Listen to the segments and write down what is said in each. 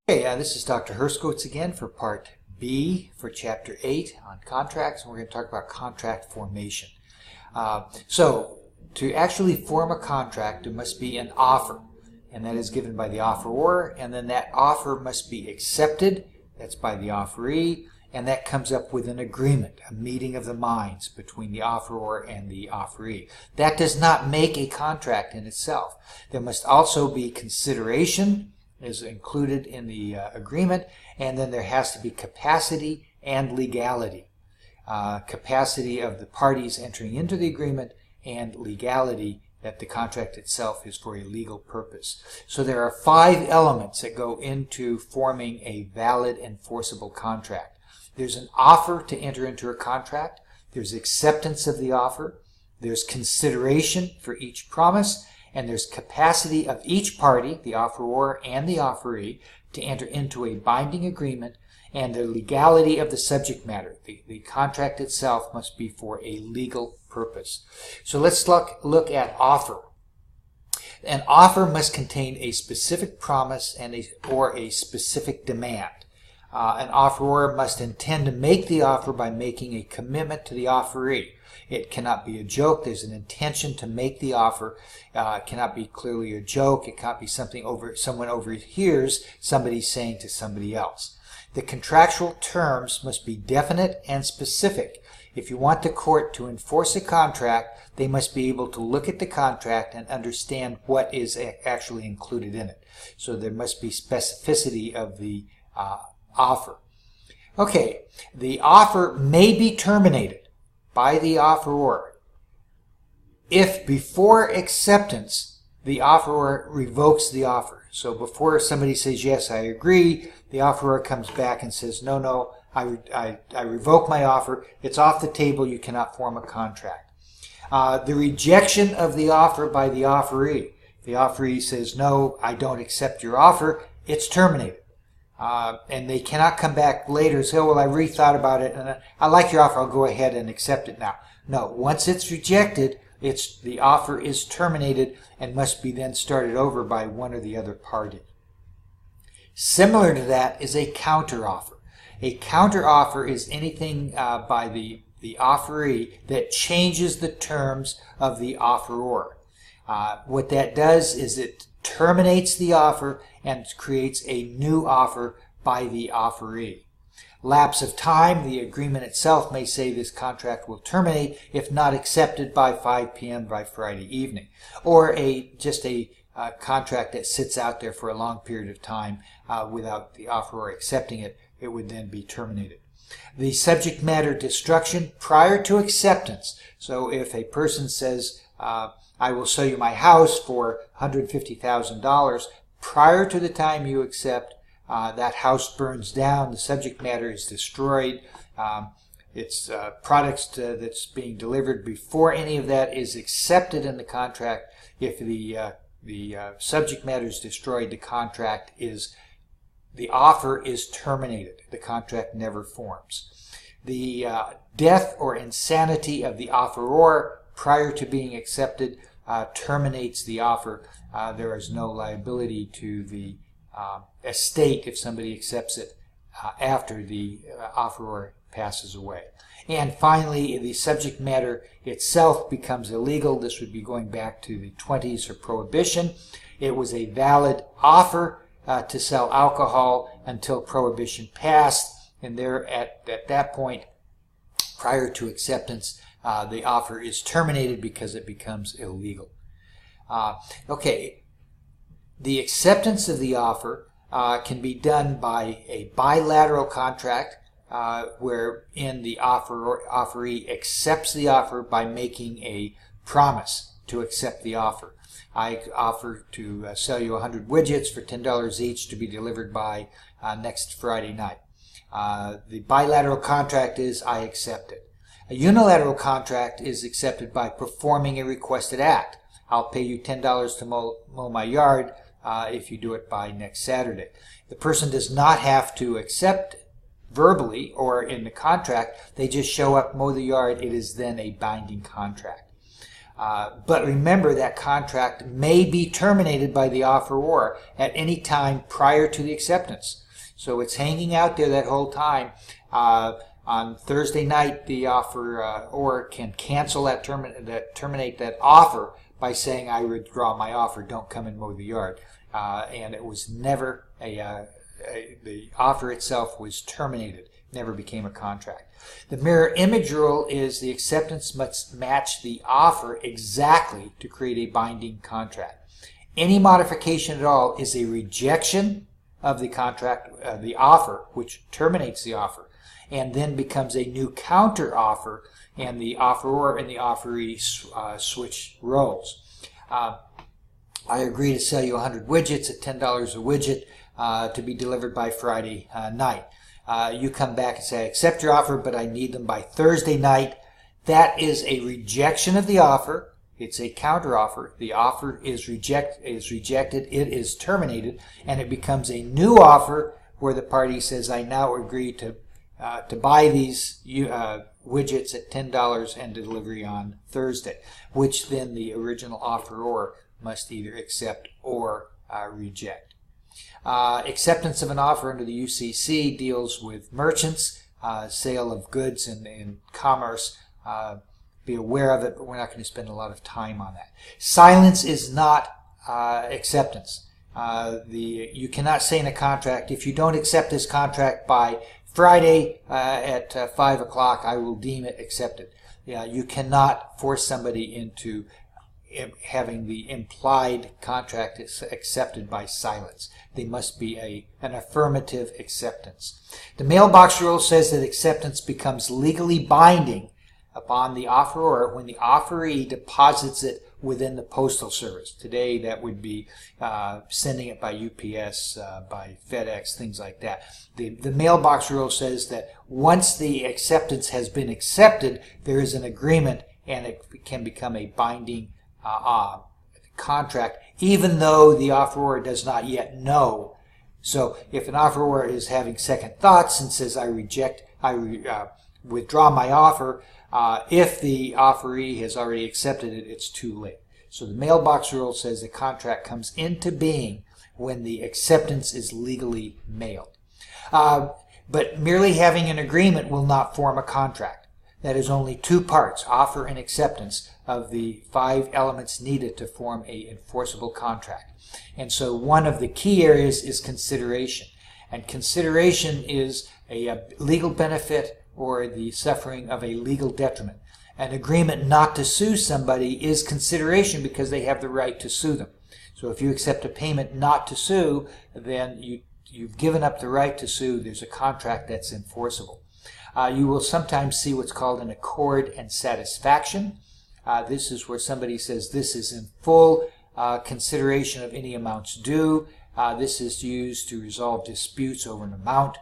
Hey, this is Dr. Herskowitz again for Part B for Chapter 8 on contracts, and we're going to talk about contract formation. So, to actually form a contract, there must be an offer, and that is given by the offeror, and then that offer must be accepted, that's by the offeree, and that comes up with an agreement, a meeting of the minds between the offeror and the offeree. That does not make a contract in itself. There must also be consideration is included in the agreement, and then there has to be capacity and legality. Capacity of the parties entering into the agreement and legality that the contract itself is for a legal purpose. So there are 5 elements that go into forming a valid enforceable contract. There's an offer to enter into a contract, there's acceptance of the offer, there's consideration for each promise, and there's capacity of each party, the offeror and the offeree, to enter into a binding agreement, and the legality of the subject matter. The contract itself must be for a legal purpose. So let's look at offer. An offer must contain a specific promise or a specific demand. An offeror must intend to make the offer by making a commitment to the offeree. It cannot be a joke. There's an intention to make the offer. It cannot be clearly a joke. It can't be something someone overhears somebody saying to somebody else. The contractual terms must be definite and specific. If you want the court to enforce a contract, they must be able to look at the contract and understand what is actually included in it. So there must be specificity of the offer. Okay, the offer may be terminated by the offeror if before acceptance the offeror revokes the offer. So before somebody says, yes, I agree, the offeror comes back and says, no, I revoke my offer, it's off the table, you cannot form a contract. The rejection of the offer by the offeree. The offeree says, no, I don't accept your offer, it's terminated. And they cannot come back later and say, oh, well, I rethought about it, and I like your offer, I'll go ahead and accept it now. No, once it's rejected, the offer is terminated and must be then started over by one or the other party. Similar to that is a counteroffer. A counteroffer is anything by the offeree that changes the terms of the offeror. What that does is it terminates the offer and creates a new offer by the offeree. Lapse of time, the agreement itself may say this contract will terminate if not accepted by 5 p.m. by Friday evening. Or just a contract that sits out there for a long period of time without the offeror accepting it, it would then be terminated. The subject matter destruction prior to acceptance. So if a person says, I will sell you my house for $150,000. Prior to the time you accept, that house burns down, the subject matter is destroyed, it's products that's being delivered before any of that is accepted in the contract. If the subject matter is destroyed, the offer is terminated. The contract never forms. The death or insanity of the offeror prior to being accepted terminates the offer. There is no liability to the estate if somebody accepts it after the offeror passes away. And finally, the subject matter itself becomes illegal. This would be going back to the 20s or Prohibition. It was a valid offer to sell alcohol until Prohibition passed, and there at that point, prior to acceptance, the offer is terminated because it becomes illegal. Okay, the acceptance of the offer can be done by a bilateral contract wherein the offeree accepts the offer by making a promise to accept the offer. I offer to sell you 100 widgets for $10 each to be delivered by next Friday night. The bilateral contract is I accept it. A unilateral contract is accepted by performing a requested act. I'll pay you $10 to mow my yard if you do it by next Saturday. The person does not have to accept verbally or in the contract. They just show up, mow the yard. It is then a binding contract. But remember that contract may be terminated by the offeror at any time prior to the acceptance. So it's hanging out there that whole time. On Thursday night, the offeror can cancel that, terminate that offer by saying, I withdraw my offer, don't come and mow the yard. And it was never the offer itself was terminated, never became a contract. The mirror image rule is the acceptance must match the offer exactly to create a binding contract. Any modification at all is a rejection of the contract, the offer, which terminates the offer, and then becomes a new counter offer, and the offeror and the offeree switch roles. I agree to sell you 100 widgets at $10 a widget to be delivered by Friday night. You come back and say, I accept your offer, but I need them by Thursday night. That is a rejection of the offer. It's a counter offer. The offer is rejected. It is terminated, and it becomes a new offer where the party says, I now agree to buy these widgets at $10 and delivery on Thursday, which then the original offeror must either accept or reject. Acceptance of an offer under the UCC deals with merchants, sale of goods and commerce. Be aware of it, but we're not going to spend a lot of time on that. Silence is not acceptance. You cannot say in a contract, if you don't accept this contract by Friday at 5 o'clock, I will deem it accepted. You cannot force somebody into having the implied contract accepted by silence. They must be an affirmative acceptance. The mailbox rule says that acceptance becomes legally binding upon the offeror when the offeree deposits it within the postal service. Today that would be sending it by UPS, by FedEx, things like that. The mailbox rule says that once the acceptance has been accepted, there is an agreement and it can become a binding contract, even though the offeror does not yet know. So if an offeror is having second thoughts and says, I withdraw my offer, if the offeree has already accepted it, it's too late. So the mailbox rule says the contract comes into being when the acceptance is legally mailed. But merely having an agreement will not form a contract. That is only two parts, offer and acceptance, of the 5 elements needed to form an enforceable contract. And so one of the key areas is consideration. And consideration is a legal benefit or the suffering of a legal detriment. An agreement not to sue somebody is consideration because they have the right to sue them. So if you accept a payment not to sue, then you've given up the right to sue. There's a contract that's enforceable. You will sometimes see what's called an accord and satisfaction. This is where somebody says this is in full consideration of any amounts due. This is used to resolve disputes over an amount.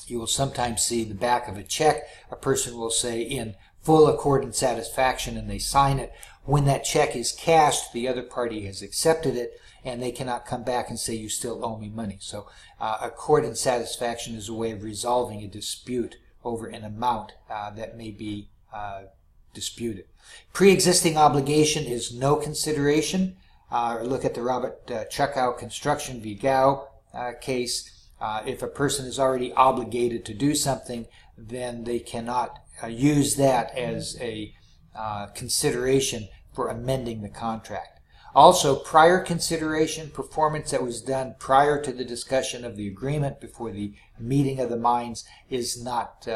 You will sometimes see the back of a check. A person will say in full accord and satisfaction, and they sign it. When that check is cashed, the other party has accepted it, and they cannot come back and say you still owe me money. So accord and satisfaction is a way of resolving a dispute over an amount that may be disputed. Pre-existing obligation is no consideration. Look at the Robert Chuckow Construction v. Gao case. If a person is already obligated to do something, then they cannot use that as a consideration for amending the contract. Also, prior consideration, performance that was done prior to the discussion of the agreement, before the meeting of the minds, is not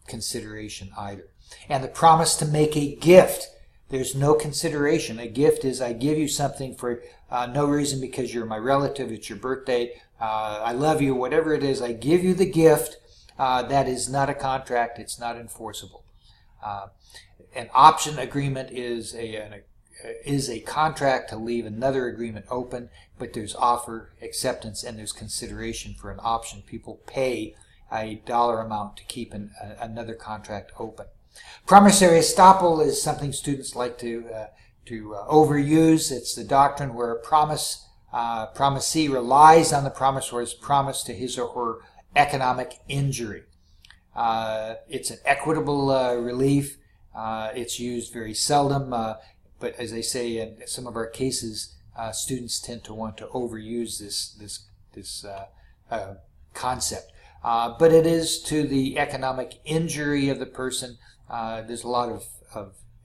consideration either. And the promise to make a gift, there's no consideration. A gift is I give you something for no reason because you're my relative, it's your birthday, I love you, whatever it is, I give you the gift. That is not a contract, it's not enforceable. An option agreement is a contract to leave another agreement open, but there's offer, acceptance, and there's consideration for an option. People pay a dollar amount to keep another contract open. Promissory estoppel is something students like to overuse. It's the doctrine where a promisee relies on the promisor's promise to his or her economic injury. It's an equitable relief. It's used very seldom, but but as I say, in some of our cases, students tend to want to overuse this concept. But it is to the economic injury of the person. There's a lot of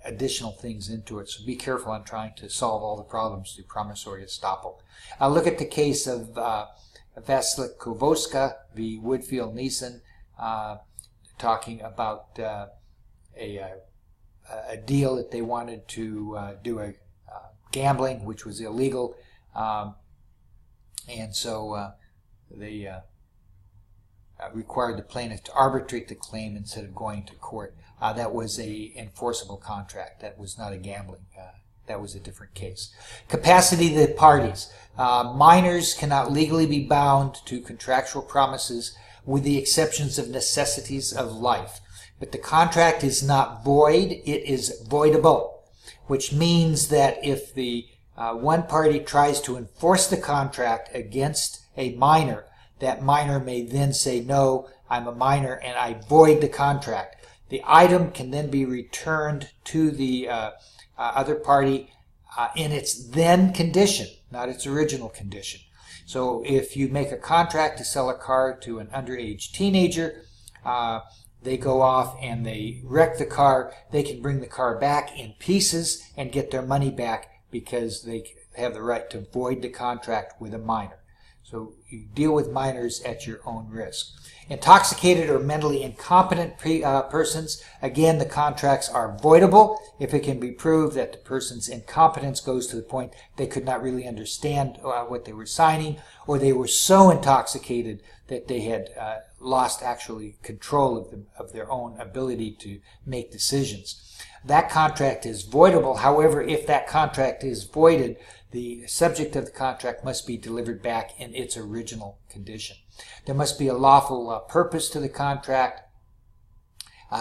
additional things into it, so be careful on trying to solve all the problems through promissory estoppel. Look at the case of Vasilikovoska v. Woodfield Neeson, talking about a deal that they wanted to do a gambling, which was illegal, and so they required the plaintiff to arbitrate the claim instead of going to court. That was a enforceable contract. That was not a gambling. That was a different case. Capacity of the parties. Minors cannot legally be bound to contractual promises with the exceptions of necessities of life. But the contract is not void, it is voidable, which means that if the one party tries to enforce the contract against a minor, that minor may then say, no, I'm a minor and I void the contract. The item can then be returned to the other party in its then condition, not its original condition. So if you make a contract to sell a car to an underage teenager, they go off and they wreck the car, they can bring the car back in pieces and get their money back because they have the right to void the contract with a minor. So you deal with minors at your own risk. Intoxicated or mentally incompetent persons, again, the contracts are voidable if it can be proved that the person's incompetence goes to the point they could not really understand what they were signing, or they were so intoxicated that they had lost actually control of their own ability to make decisions. That contract is voidable. However, if that contract is voided, the subject of the contract must be delivered back in its original condition. There must be a lawful purpose to the contract.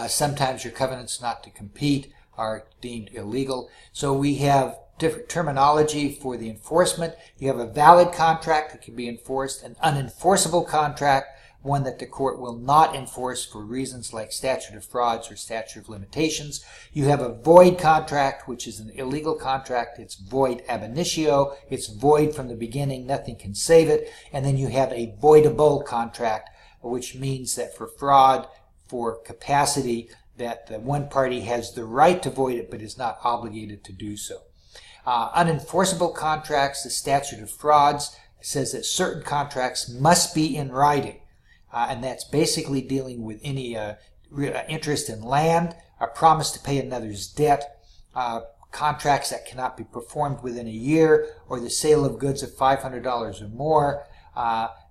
Sometimes your covenants not to compete are deemed illegal. So we have different terminology for the enforcement. You have a valid contract that can be enforced, an unenforceable contract, one that the court will not enforce for reasons like statute of frauds or statute of limitations. You have a void contract, which is an illegal contract. It's void ab initio. It's void from the beginning. Nothing can save it. And then you have a voidable contract, which means that for fraud, for capacity, that the one party has the right to void it but is not obligated to do so. Unenforceable contracts, the statute of frauds says that certain contracts must be in writing. And that's basically dealing with any interest in land, a promise to pay another's debt, contracts that cannot be performed within a year, or the sale of goods of $500 or more.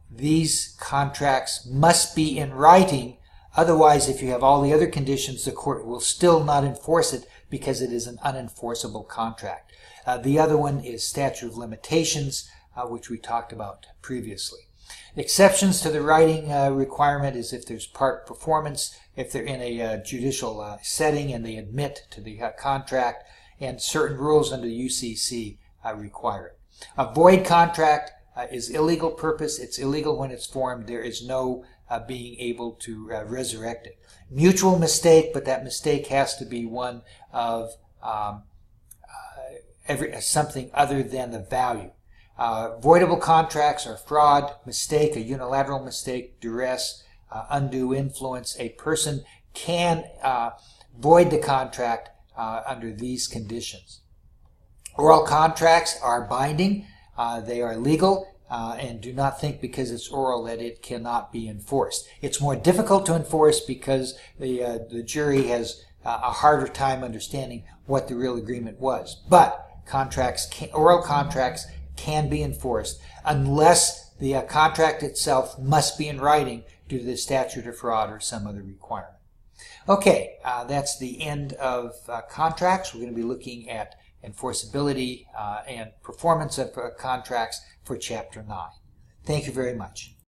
These contracts must be in writing. Otherwise, if you have all the other conditions, the court will still not enforce it because it is an unenforceable contract. The other one is statute of limitations, which we talked about previously. Exceptions to the writing requirement is if there's part performance, if they're in a judicial setting and they admit to the contract, and certain rules under the UCC require it. A void contract is illegal purpose. It's illegal when it's formed. There is no being able to resurrect it. Mutual mistake, but that mistake has to be one of something other than the value. Voidable contracts are fraud, mistake, a unilateral mistake, duress, undue influence. A person can void the contract under these conditions. Oral contracts are binding. They are legal, and do not think because it's oral that it cannot be enforced. It's more difficult to enforce because the jury has a harder time understanding what the real agreement was. But oral contracts can be enforced unless the contract itself must be in writing due to the statute of fraud or some other requirement. Okay, that's the end of contracts. We're going to be looking at enforceability and performance of contracts for Chapter 9. Thank you very much.